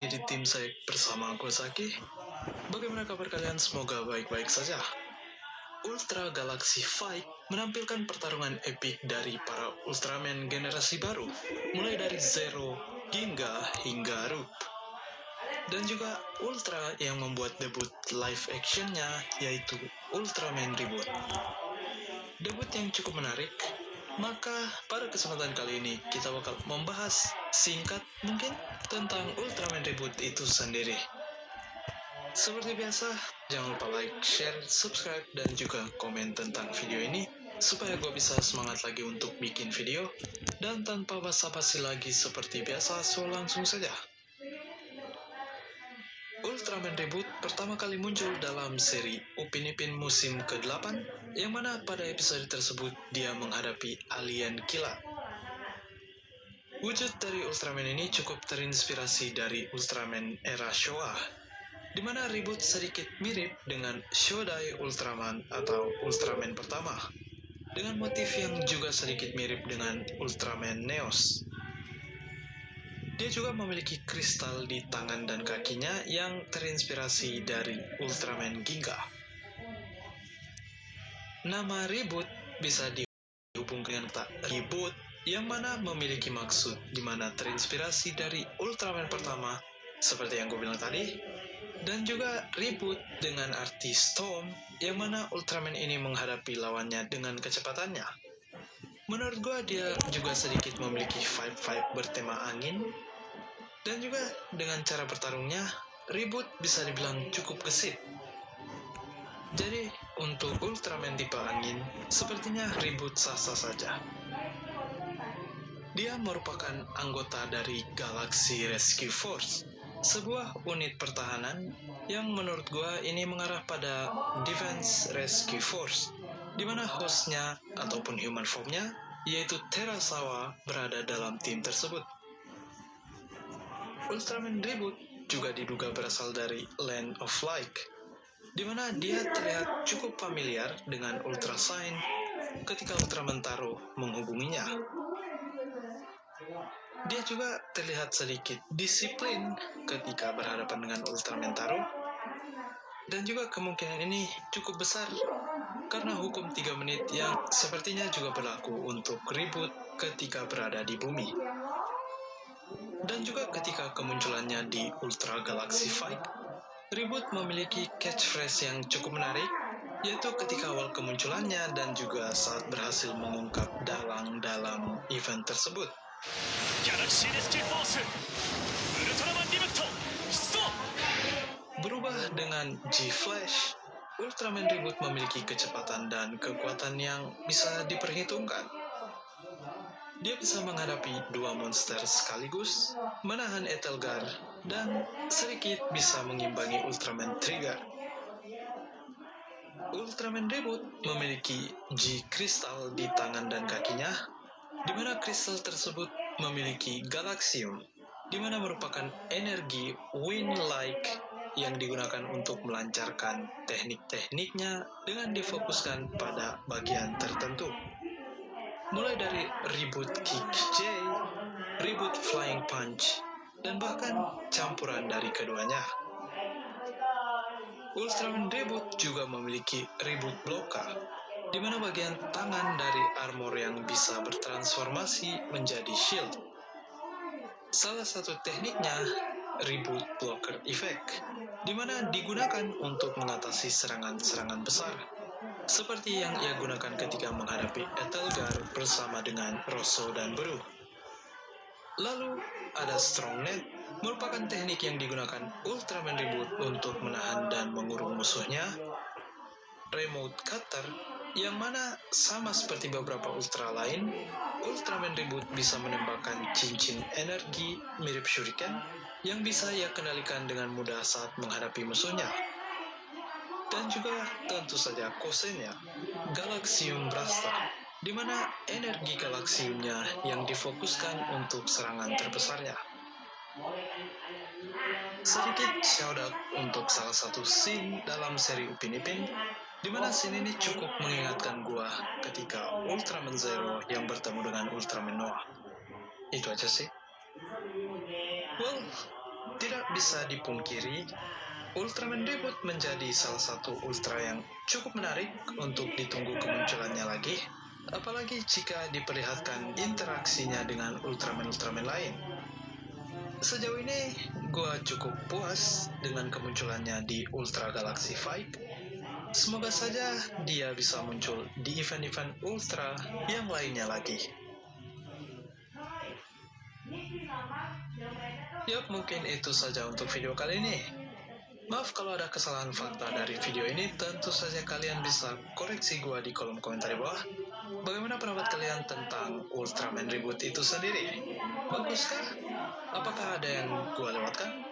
Di tim saya bersama aku Saki. Bagaimana kabar kalian? Semoga baik-baik saja. Ultra Galaxy Fight menampilkan pertarungan epik dari para Ultraman generasi baru, mulai dari Zero, Ginga, hingga Root. Dan juga Ultra yang membuat debut live actionnya, yaitu Ultraman Reboot. Debut yang cukup menarik, maka pada kesempatan kali ini kita bakal membahas singkat mungkin tentang Ultraman Reboot itu sendiri. Seperti biasa, jangan lupa like, share, subscribe, dan juga komen tentang video ini supaya gue bisa semangat lagi untuk bikin video. Dan tanpa basa-basi lagi seperti biasa, so langsung saja. Ultraman Reboot pertama kali muncul dalam seri Upin Ipin musim ke-8, yang mana pada episode tersebut dia menghadapi alien gila. Wujud dari Ultraman ini cukup terinspirasi dari Ultraman era Showa, di mana Reboot sedikit mirip dengan Shodai Ultraman atau Ultraman pertama, dengan motif yang juga sedikit mirip dengan Ultraman Neos. Dia juga memiliki kristal di tangan dan kakinya yang terinspirasi dari Ultraman Ginga. Nama Reboot bisa dihubungkan dengan kata reboot, yang mana memiliki maksud di mana terinspirasi dari Ultraman pertama, seperti yang gue bilang tadi, dan juga reboot dengan arti storm, yang mana Ultraman ini menghadapi lawannya dengan kecepatannya. Menurut gue dia juga sedikit memiliki vibe bertema angin, dan juga dengan cara bertarungnya, Reboot bisa dibilang cukup gesit. Jadi untuk Ultraman tipe angin, sepertinya Reboot sah-sah saja. Dia merupakan anggota dari Galaxy Rescue Force, sebuah unit pertahanan yang menurut gua ini mengarah pada Defense Rescue Force, di mana hostnya ataupun human formnya yaitu Terasawa berada dalam tim tersebut. Ultraman Reboot juga diduga berasal dari Land of Light, di mana dia terlihat cukup familiar dengan Ultra Sign ketika Ultraman Taro menghubunginya. Dia juga terlihat sedikit disiplin ketika berhadapan dengan Ultraman Taro, dan juga kemungkinan ini cukup besar karena hukum 3 menit yang sepertinya juga berlaku untuk Reboot ketika berada di bumi. Dan juga ketika kemunculannya di Ultra Galaxy Fight, Reboot memiliki catchphrase yang cukup menarik, yaitu ketika awal kemunculannya dan juga saat berhasil mengungkap dalang dalam event tersebut. Galaxy Rescue Force, Ultraman Reboot, berubah dengan G-Flash, Ultraman Reboot memiliki kecepatan dan kekuatan yang bisa diperhitungkan. Dia bisa menghadapi 2 monster sekaligus, menahan Etelgar, dan sedikit bisa mengimbangi Ultraman Trigger. Ultraman Reboot memiliki G-Crystal di tangan dan kakinya, di mana kristal tersebut memiliki Galaxium, di mana merupakan energi wind-like yang digunakan untuk melancarkan teknik-tekniknya dengan difokuskan pada bagian tertentu. Mulai dari Reboot Kick J, Reboot Flying Punch, dan bahkan campuran dari keduanya. Ultraman Reboot juga memiliki Reboot Blocker, di mana bagian tangan dari armor yang bisa bertransformasi menjadi shield. Salah satu tekniknya Reboot Blocker Effect, di mana digunakan untuk mengatasi serangan-serangan besar, seperti yang ia gunakan ketika menghadapi Etelgar bersama dengan Rosso dan Bru. Lalu ada Strong Net, merupakan teknik yang digunakan Ultraman Reboot untuk menahan dan mengurung musuhnya. Remote Cutter, yang mana sama seperti beberapa Ultra lain, Ultraman Reboot bisa menembakkan cincin energi mirip shuriken yang bisa ia kendalikan dengan mudah saat menghadapi musuhnya. Dan juga tentu saja kosennya, Galaxium Blaster, di mana energi Galaxiumnya yang difokuskan untuk serangan terbesarnya. Sedikit shoutout untuk salah satu scene dalam seri Upin Ipin, di mana scene ini cukup mengingatkan gua ketika Ultraman Zero yang bertemu dengan Ultraman Noah. Itu aja sih. Well, Tidak bisa dipungkiri, Ultraman Reboot menjadi salah satu Ultra yang cukup menarik untuk ditunggu kemunculannya lagi, apalagi jika diperlihatkan interaksinya dengan Ultraman-Ultraman lain. Sejauh ini, gue cukup puas dengan kemunculannya di Ultra Galaxy Fight. Semoga saja dia bisa muncul di event-event Ultra yang lainnya lagi. Yap, mungkin itu saja untuk video kali ini. Maaf kalau ada kesalahan fakta dari video ini, tentu saja kalian bisa koreksi gua di kolom komentar di bawah. Bagaimana pendapat kalian tentang Ultraman Reboot itu sendiri? Baguskah? Apakah ada yang gua lewatkan?